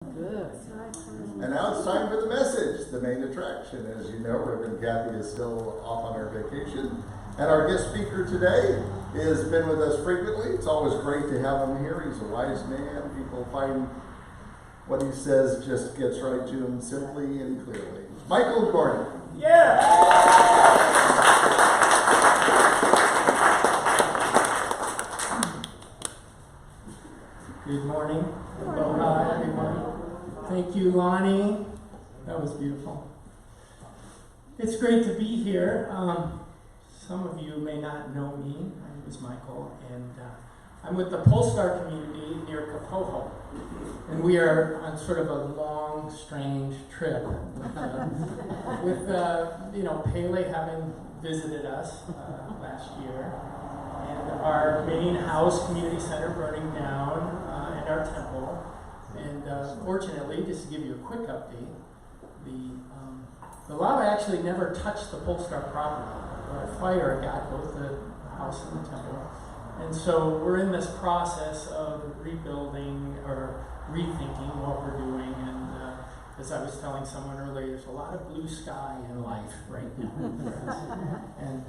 Good. And now it's time for the message, the main attraction. As you know, Reverend Kathy is still off on her vacation. And our guest speaker today has been with us frequently. It's always great to have him here. He's a wise man. People find what he says just gets right to him simply and clearly. Michael Gordon. Good morning. Aloha, everyone. Thank you, Lonnie. That was beautiful. It's great to be here. Some of you may not know me. My name is Michael, and I'm with the Polestar community near Kapoho. And we are on sort of a long, strange trip with Pele having visited us last year, and our main house, community center, burning down, and our temple. And fortunately, just to give you a quick update, the lava actually never touched the Polestar property. The fire got both the house and the temple. And so we're in this process of rebuilding or rethinking what we're doing. And as I was telling someone earlier, there's a lot of blue sky in life right now for us. And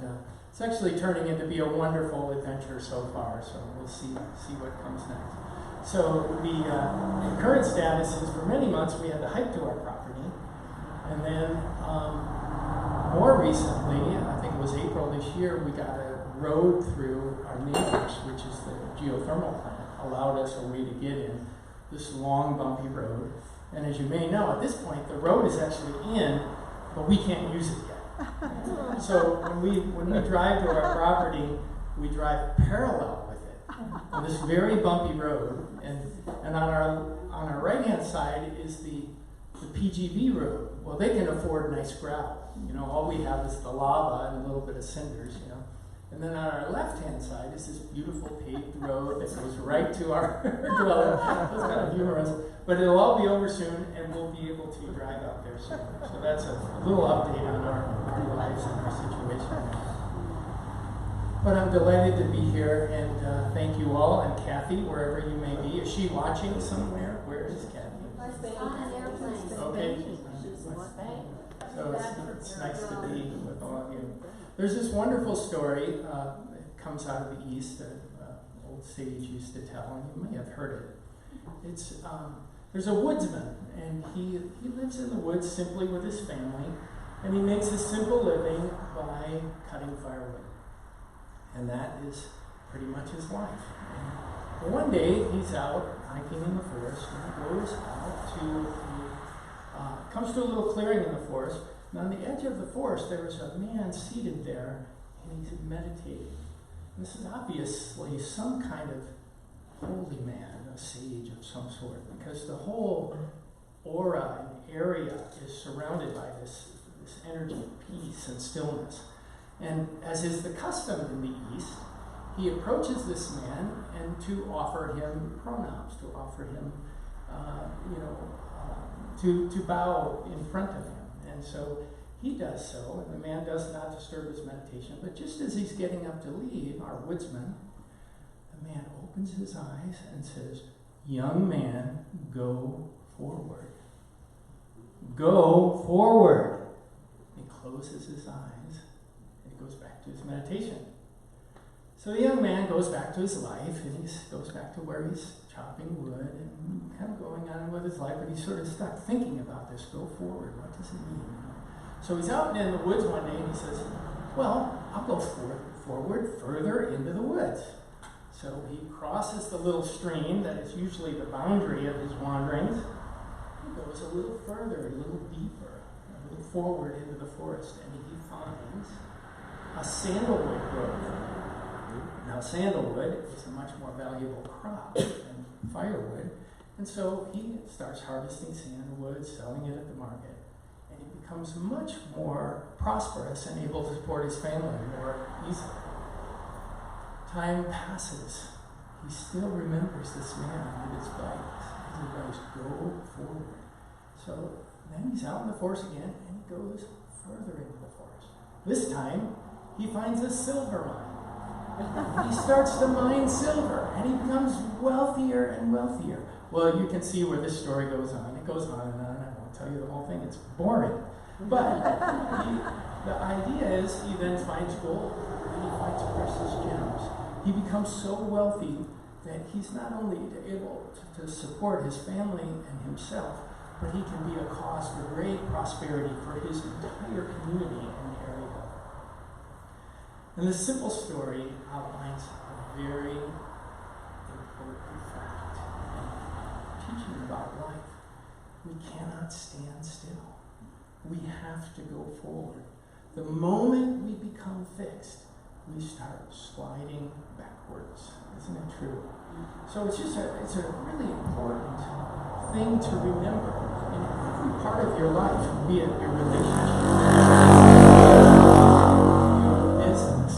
it's actually turning into be a wonderful adventure so far. So we'll see what comes next. So the current status is for many months we had to hike to our property. And then more recently, I think it was April this year, we got a road through our neighbors, which is the geothermal plant, allowed us a way to get in this long, bumpy road. And as you may know, at this point, the road is actually in, but we can't use it yet. So when we drive to our property, we drive parallel with it on this very bumpy road. And on our right-hand side is the PGV road. Well, they can afford nice gravel. All we have is the lava and a little bit of cinders, And then on our left-hand side is this beautiful paved road that goes right to our dwelling. That's kind of humorous. But it'll all be over soon, and we'll be able to drive out there soon. So that's a little update on our lives and our situation. But I'm delighted to be here, and thank you all, and Kathy, wherever you may be. Is she watching somewhere? Where is Kathy? On an airplane. Okay. So it's nice to be with all of you. There's this wonderful story. It comes out of the East that old sage used to tell, and you may have heard it. It's there's a woodsman, and he lives in the woods simply with his family, and he makes a simple living by cutting firewood. And that is pretty much his life. And one day he's out hiking in the forest, and he goes out to comes to a little clearing in the forest, and on the edge of the forest there was a man seated there, and he's meditating. And this is obviously some kind of holy man, a sage of some sort, because the whole aura and area is surrounded by this energy of peace and stillness. And as is the custom in the East, he approaches this man and to offer him pronouns, to offer him, to bow in front of him. And so he does so, and the man does not disturb his meditation. But just as he's getting up to leave, our woodsman, the man opens his eyes and says, "Young man, go forward. Go forward." He closes his eyes. Goes back to his meditation. So the young man goes back to his life, and he goes back to where he's chopping wood and kind of going on with his life, but he's sort of stuck thinking about this. Go forward. What does it mean? So he's out in the woods one day, and he says, "Well, I'll go forward further into the woods." So he crosses the little stream that is usually the boundary of his wanderings. He goes a little further, a little deeper, a little forward into the forest, and he finds a sandalwood grove. Now, sandalwood is a much more valuable crop than firewood, and so he starts harvesting sandalwood, selling it at the market, and he becomes much more prosperous and able to support his family more easily. Time passes. He still remembers this man with his advice. His advice, go forward. So then he's out in the forest again, and he goes further into the forest. This time, he finds a silver mine. He starts to mine silver, and he becomes wealthier and wealthier. Well, you can see where this story goes on. It goes on and on. I won't tell you the whole thing. It's boring. But the idea is he then finds gold and he finds precious gems. He becomes so wealthy that he's not only able to support his family and himself, but he can be a cause for great prosperity for his entire community in the area. And this simple story outlines a very important fact. Teaching about life. We cannot stand still. We have to go forward. The moment we become fixed, we start sliding backwards. Isn't it true? So it's a really important thing to remember in every part of your life, be it your relationship, your business,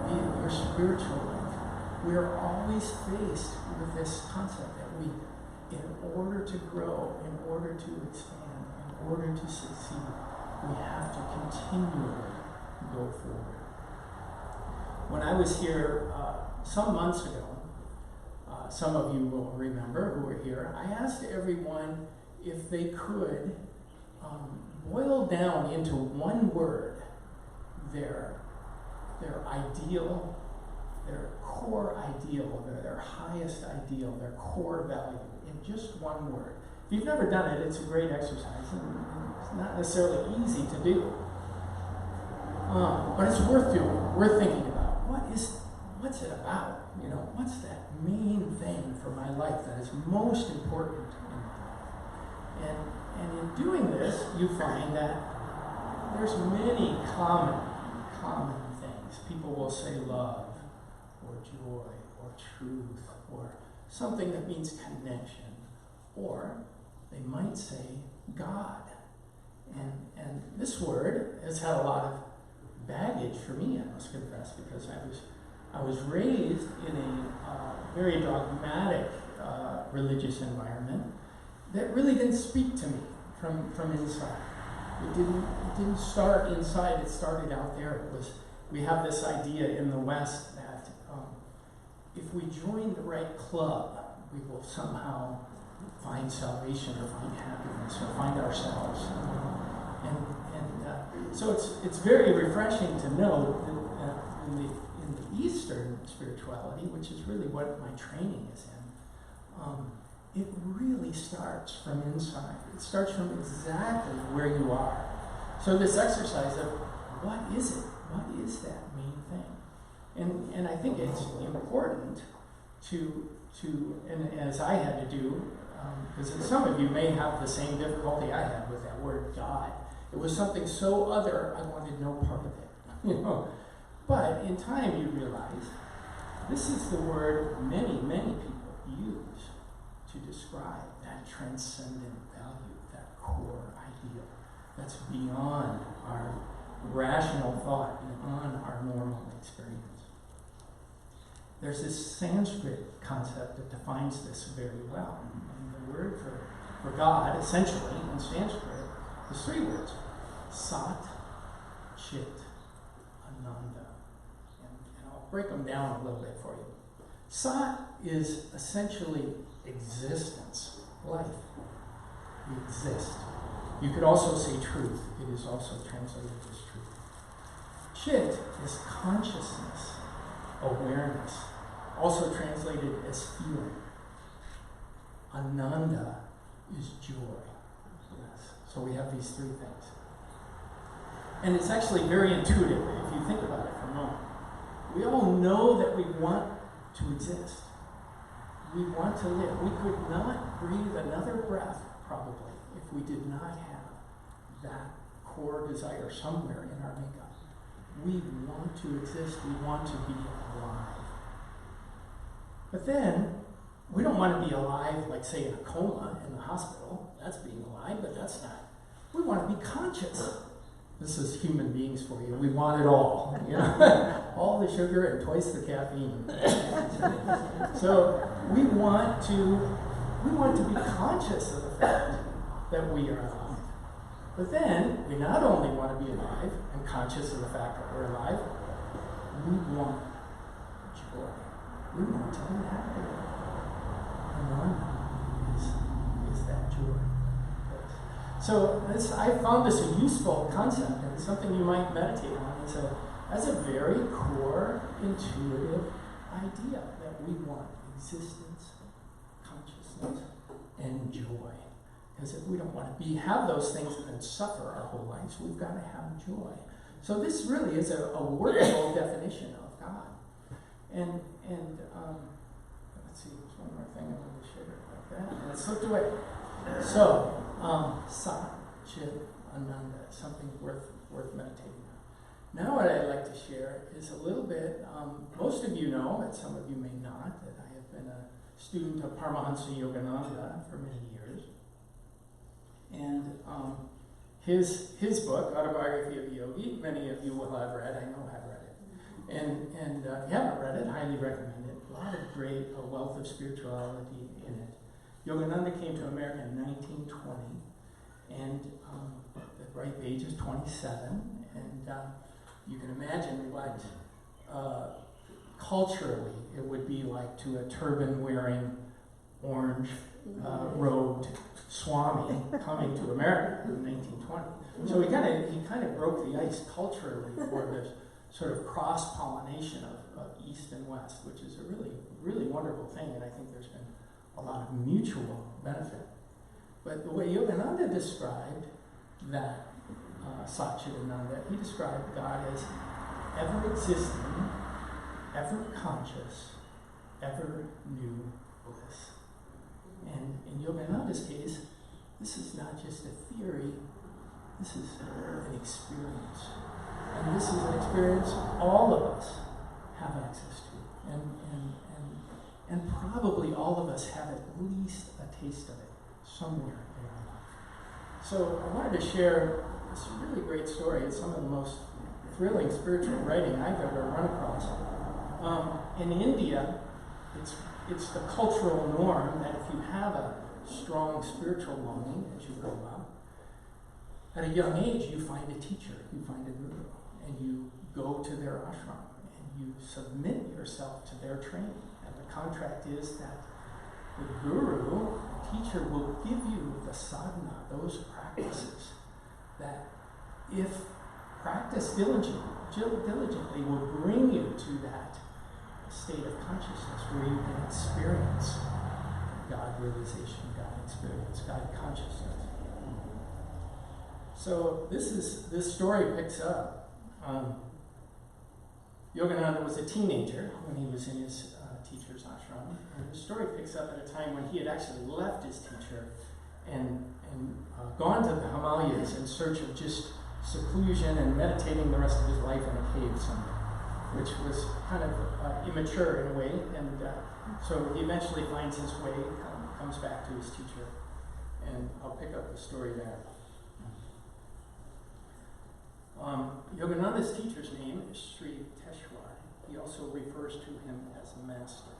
be it your spiritual life. We are always faced with this concept that we, in order to grow, in order to expand, in order to succeed, we have to continually go forward. When I was here some months ago, some of you will remember who were here, I asked everyone if they could boil down into one word their ideal, their core ideal, their highest ideal, their core value, in just one word. If you've never done it, it's a great exercise, and it's not necessarily easy to do. But it's worth doing, worth thinking about. What's it about? What's that main thing for my life that is most important in my life? And in doing this, you find that there's many common things. People will say love, or joy, or truth, or something that means connection, or they might say God. And this word has had a lot of baggage for me, I must confess, because I was raised in a very dogmatic religious environment that really didn't speak to me from inside. It didn't start inside, it started out there. We have this idea in the West that if we join the right club, we will somehow find salvation or find happiness or find ourselves. So it's very refreshing to know that in the Eastern spirituality, which is really what my training is in, it really starts from inside. It starts from exactly where you are. So this exercise of what is it? What is that main thing? And I think it's important to and as I had to do, because some of you may have the same difficulty I had with that word God. It was something so other, I wanted no part of it. But in time you realize this is the word many people use to describe that transcendent value, that core ideal that's beyond our rational thought, beyond our normal experience. There's this Sanskrit concept that defines this very well. And the word for God, essentially, in Sanskrit, is three words: Sat, Chit, Ananda. And I'll break them down a little bit for you. Sat is essentially existence, life. We exist. You could also say truth. It is also translated as truth. Chit is consciousness, awareness, also translated as feeling. Ananda is joy. Yes. So we have these three things. And it's actually very intuitive if you think about it for a moment. We all know that we want to exist. We want to live. We could not breathe another breath, probably, if we did not have that core desire somewhere in our makeup. We want to exist. We want to be alive. But then, we don't want to be alive, like, say, in a coma in the hospital. That's being alive, but that's not. We want to be conscious. This is human beings for you. We want it all. All the sugar and twice the caffeine. So we want to be conscious of the fact that we are alive. But then we not only want to be alive and conscious of the fact that we're alive, we want joy. We want to be happy. joy. So I found this a useful concept and something you might meditate on as a very core, intuitive idea that we want existence, consciousness, and joy. Because if we don't want to have those things and then suffer our whole lives, we've got to have joy. So this really is a workable definition of God. And let's see, there's one more thing I want to share about that. And it slipped away. So, Sat Chit Ananda, something worth meditating on. Now what I'd like to share is a little bit, most of you know, and some of you may not, that I have been a student of Paramahansa Yogananda for many years. And his book, Autobiography of a Yogi, many of you will have read, I know have read it. And if you haven't read it, highly recommend it. A lot of great, a wealth of spirituality in it. Yogananda came to America in 1920, and the ripe age is 27, and you can imagine what culturally it would be like to a turban-wearing, orange robed Swami coming to America in 1920. So he kind of broke the ice culturally for this sort of cross-pollination of East and West, which is a really, really wonderful thing, and I think there's been a lot of mutual benefit. But the way Yogananda described that Satchidananda, he described God as ever-existing, ever-conscious, ever-new bliss. And in Yogananda's case, this is not just a theory, this is an experience. And this is an experience all of us have access to. And probably all of us have at least a taste of it somewhere in our life. So I wanted to share this really great story. It's some of the most thrilling spiritual writing I've ever run across. In India, it's the cultural norm that if you have a strong spiritual longing as you grow up, at a young age you find a teacher, you find a guru, and you go to their ashram and you submit yourself to their training. And the contract is that the guru, the teacher, will give you the sadhana, those practices that if practiced diligently will bring you to that state of consciousness where you can experience God realization, God experience, God consciousness. So this story picks up. Yogananda was a teenager when he was in his teacher's ashram, and the story picks up at a time when he had actually left his teacher and gone to the Himalayas in search of just seclusion and meditating the rest of his life in a cave somewhere, which was kind of immature in a way, and so he eventually finds his way, comes back to his teacher, and I'll pick up the story there. Yogananda's teacher's name is Sri Teshwar. He also refers to him as master.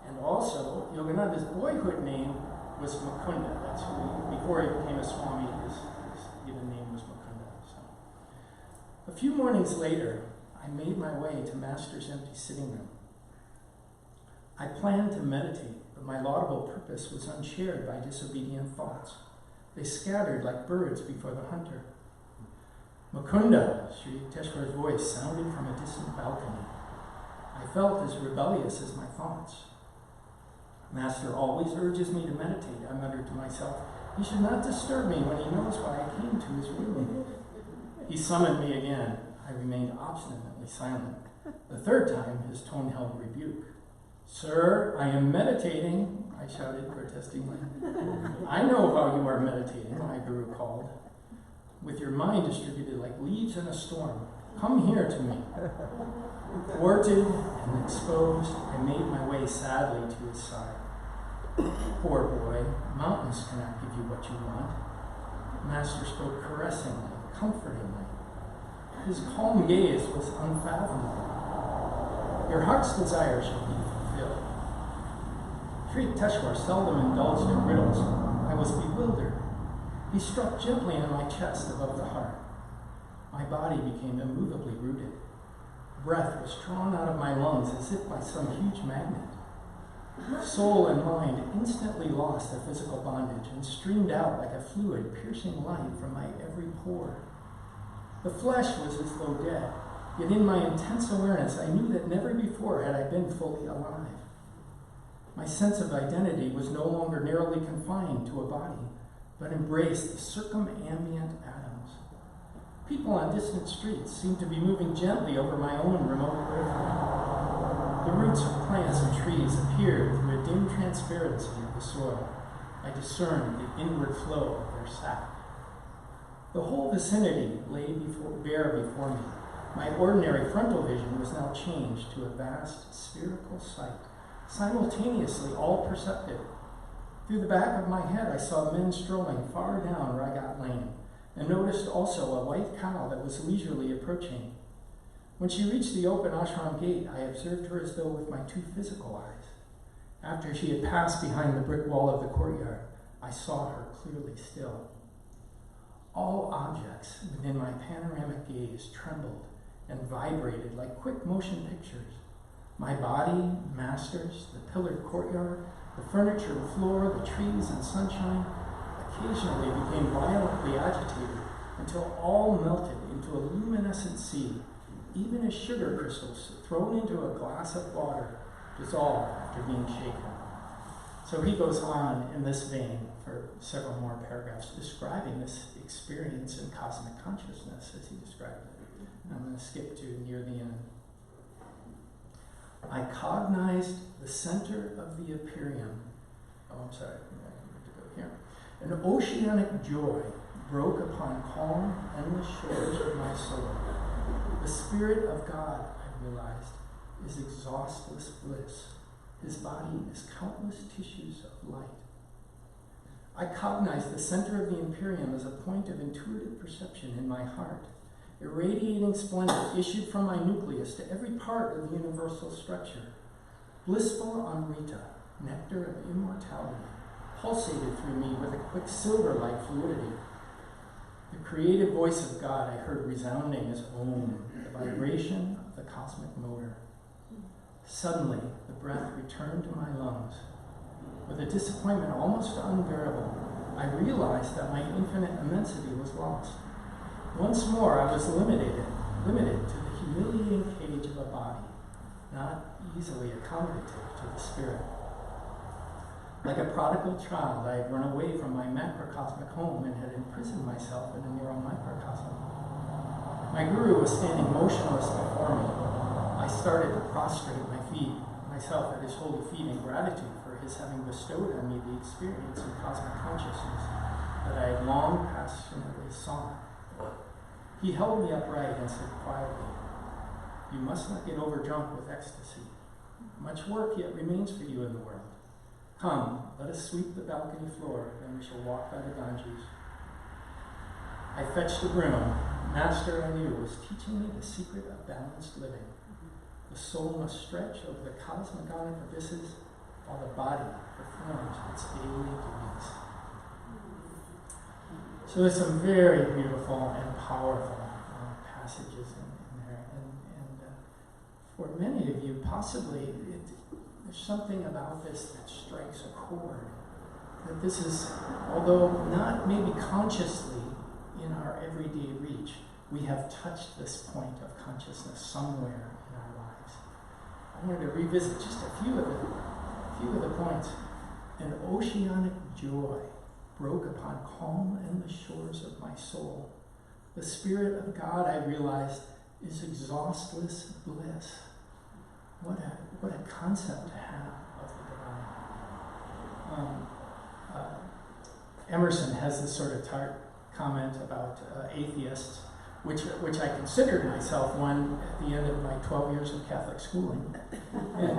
And also, Yogananda's boyhood name was Mukunda. That's who before he became a Swami, his given name was Mukunda. So, a few mornings later, I made my way to Master's empty sitting room. I planned to meditate, but my laudable purpose was unshared by disobedient thoughts. They scattered like birds before the hunter. Mukunda, Sri Teshwar's voice sounded from a distant balcony. I felt as rebellious as my thoughts. Master always urges me to meditate, I muttered to myself. He should not disturb me when he knows why I came to his room. He summoned me again. I remained obstinately silent. The third time, his tone held rebuke. Sir, I am meditating, I shouted protestingly. I know how you are meditating, my guru called. With your mind distributed like leaves in a storm. Come here to me. Thwarted and exposed, I made my way sadly to his side. Poor boy, mountains cannot give you what you want. Master spoke caressingly, comfortingly. His calm gaze was unfathomable. Your heart's desire shall be fulfilled. Sri Teshwar seldom indulged in riddles. I was bewildered. He struck gently on my chest above the heart. My body became immovably rooted. Breath was drawn out of my lungs as if by some huge magnet. Soul and mind instantly lost their physical bondage and streamed out like a fluid, piercing light from my every pore. The flesh was as though dead, yet in my intense awareness I knew that never before had I been fully alive. My sense of identity was no longer narrowly confined to a body, but embraced the circumambient atoms. People on distant streets seemed to be moving gently over my own remote periphery. The roots of plants and trees appeared through a dim transparency of the soil. I discerned the inward flow of their sap. The whole vicinity lay bare before me. My ordinary frontal vision was now changed to a vast spherical sight, simultaneously all perceptive. Through the back of my head, I saw men strolling far down Ragat Lane, and noticed also a white cow that was leisurely approaching. When she reached the open ashram gate, I observed her as though with my two physical eyes. After she had passed behind the brick wall of the courtyard, I saw her clearly still. All objects within my panoramic gaze trembled and vibrated like quick motion pictures. My body, masters, the pillared courtyard, the furniture, the floor, the trees and sunshine occasionally became violently agitated until all melted into a luminescent sea, even as sugar crystals thrown into a glass of water dissolve after being shaken. So he goes on in this vein for several more paragraphs describing this experience in cosmic consciousness as he described it. And I'm going to skip to near the end. I cognized the center of the Empyrean. Oh, I'm sorry. I need to go here. An oceanic joy broke upon calm, endless shores of my soul. The Spirit of God, I realized, is exhaustless bliss. His body is countless tissues of light. I cognized the center of the Empyrean as a point of intuitive perception in my heart. Irradiating splendor issued from my nucleus to every part of the universal structure. Blissful Amrita, nectar of immortality, pulsated through me with a quicksilver-like fluidity. The creative voice of God I heard resounding as Om, the vibration of the cosmic motor. Suddenly, the breath returned to my lungs. With a disappointment almost unbearable, I realized that my infinite immensity was lost. Once more, I was limited to the humiliating cage of a body, not easily accommodative to the spirit. Like a prodigal child, I had run away from my macrocosmic home and had imprisoned myself in a narrow microcosm. My guru was standing motionless before me. I started to prostrate myself at his holy feet in gratitude for his having bestowed on me the experience of cosmic consciousness that I had long passionately sought. He held me upright and said quietly, "You must not get overdrunk with ecstasy. Much work yet remains for you in the world. Come, let us sweep the balcony floor, then we shall walk by the Ganges." I fetched a broom. Master, I knew, was teaching me the secret of balanced living. The soul must stretch over the cosmogonic abysses while the body performs its daily duties. So there's some very beautiful and powerful passages in there. And for many of you, possibly there's something about this that strikes a chord. That this is, although not maybe consciously in our everyday reach, we have touched this point of consciousness somewhere in our lives. I wanted to revisit just a few of the points. An oceanic joy broke upon calm endless shores of my soul. The Spirit of God, I realized, is exhaustless bliss. What a concept to have of the divine. Emerson has this sort of tart comment about atheists, which I considered myself one at the end of my 12 years of Catholic schooling. And,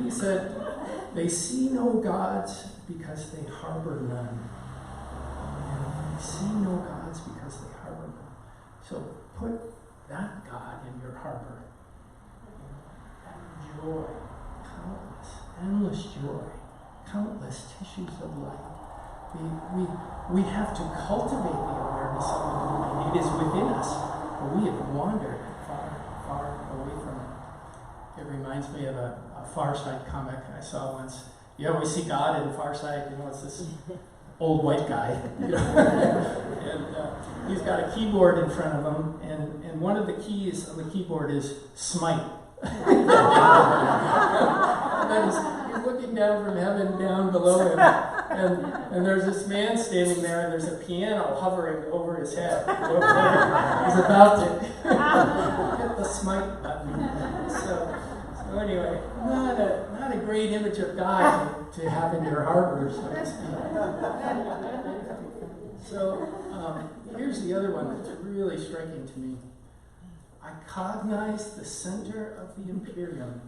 he said, "They see no gods because they harbor none. And they see no gods because they harbor none." So put that God in your harbor. That joy, countless, endless joy, countless tissues of light. We have to cultivate the awareness of the divine. It is within us, but we have wandered far, far away from it. It reminds me of a Far Side comic I saw once. You always see God in Far Side, it's this old white guy, and he's got a keyboard in front of him, and one of the keys on the keyboard is smite. And then he's looking down from heaven down below him, and there's this man standing there, and there's a piano hovering over his head. He's about to hit the smite button. So anyway, not a great image of God to have in your harbor, so to speak. So here's the other one that's really striking to me. I cognize the center of the Imperium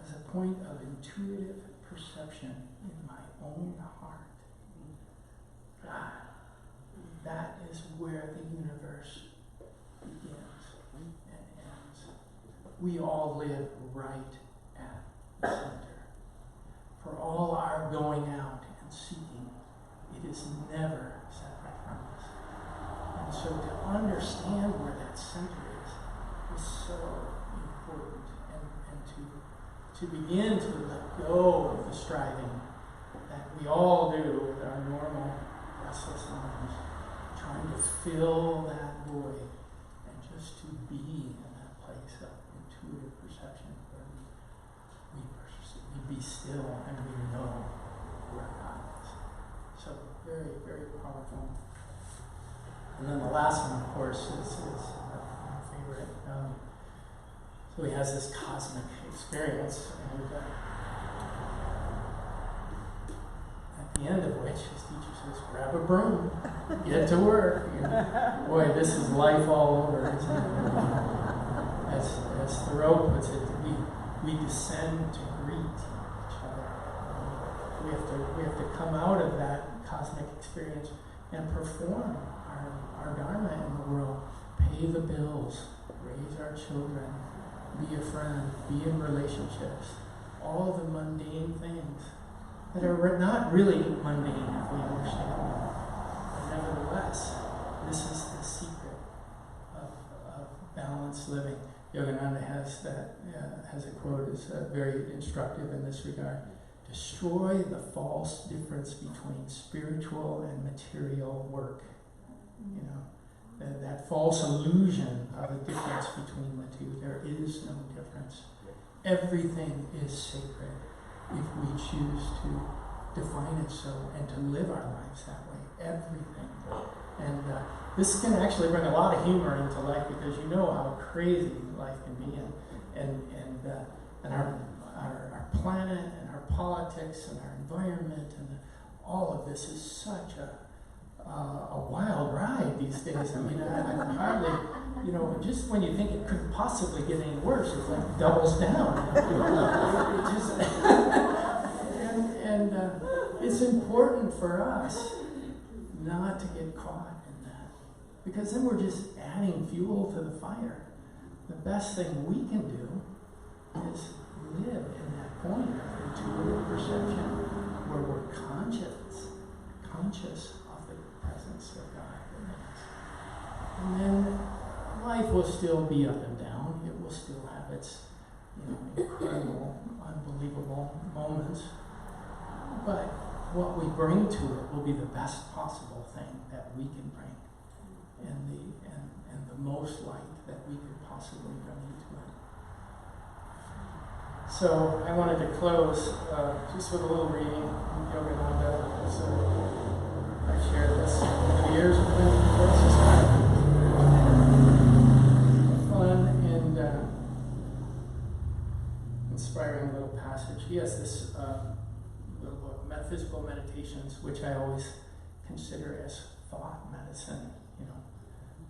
as a point of intuitive perception in my own heart. God, that is where the universe begins and ends. We all live right at the center. For all our going out and seeking, it is never separate from us. And so to understand where that center is so important, and to begin to let go of the striving that we all do with our normal restless minds, trying to fill that void and just to be in that place of intuitive perception where we be still and we know where God is. So very, very powerful. And then the last one, of course, is my favorite. So he has this cosmic experience, and at the end of which his teacher says, grab a broom, get to work. Boy, this is life all over, isn't it? As Thoreau puts it, we descend to greet each other. We have to come out of that cosmic experience and perform our dharma in the world, pay the bills, raise our children, be a friend, be in relationships, all the mundane things that are not really mundane if we understand them. But nevertheless, this is the secret of balanced living. Yogananda has a quote that's very instructive in this regard. Destroy the false difference between spiritual and material work. That false illusion of a difference between the two. There is no difference. Everything is sacred if we choose to define it so and to live our lives that way. Everything. And this can actually bring a lot of humor into life, because you know how crazy life can be, and our planet and our politics and our environment and all of this is such a wild ride these days. I mean, I hardly, just when you think it couldn't possibly get any worse, it like doubles down. It's important for us not to get caught in that, because then we're just adding fuel to the fire. The best thing we can do is live in that point of intuitive perception where we're conscious of the presence of God within us. And then life will still be up and down. It will still have its incredible, unbelievable moments. But what we bring to it will be the best possible thing that we can bring, and the most light that we could possibly bring into it. So I wanted to close just with a little reading from Yogananda. So I shared this over the years with him. It's just kind of fun and inspiring little passage. He has this little book, Metaphysical Meditations, which I always consider as thought medicine.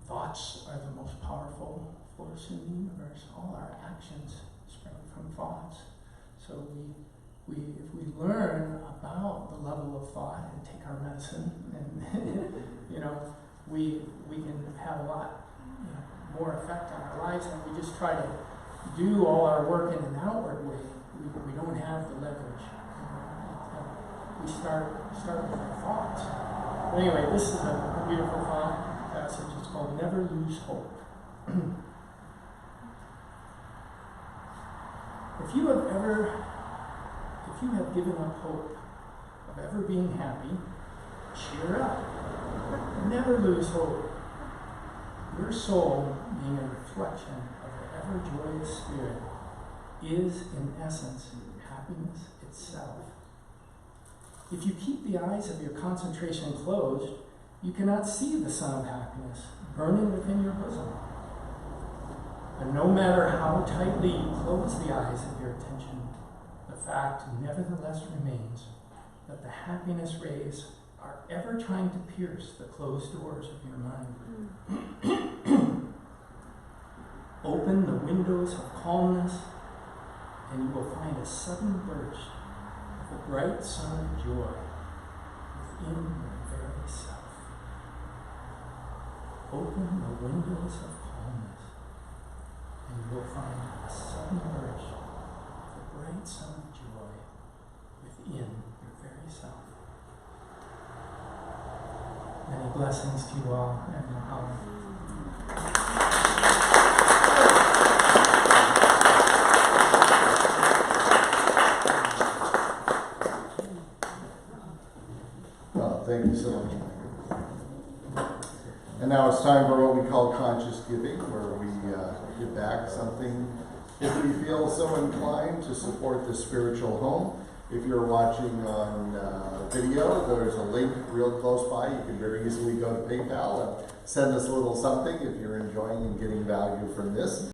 Thoughts are the most powerful force in the universe. All our actions spring from thoughts. So if we learn about the level of thought and take our medicine, and we can have a lot more effect on our lives. And we just try to do all our work in an outward way. We don't have the leverage. We start with our thoughts. But anyway, this is a beautiful passage. It's called Never Lose Hope. The If you have given up hope of ever being happy, cheer up. Never lose hope. Your soul, being a reflection of the ever-joyous Spirit, is in essence happiness itself. If you keep the eyes of your concentration closed, you cannot see the sun of happiness burning within your bosom. But no matter how tightly you close the eyes of your attention, the fact nevertheless remains that the happiness rays are ever trying to pierce the closed doors of your mind. Open the windows of calmness, and you will find a sudden burst of the bright sun of joy within your very self. Open the windows of calmness, and you will find a sudden burst of the bright sun of joy within your very self. Many blessings to you all, and mahalo. Well, thank you so much, Mike. And now it's time for what we call conscious giving, where we give back something if we feel so inclined to support the spiritual home. If you're watching on video, there's a link real close by. You can very easily go to PayPal and send us a little something if you're enjoying and getting value from this.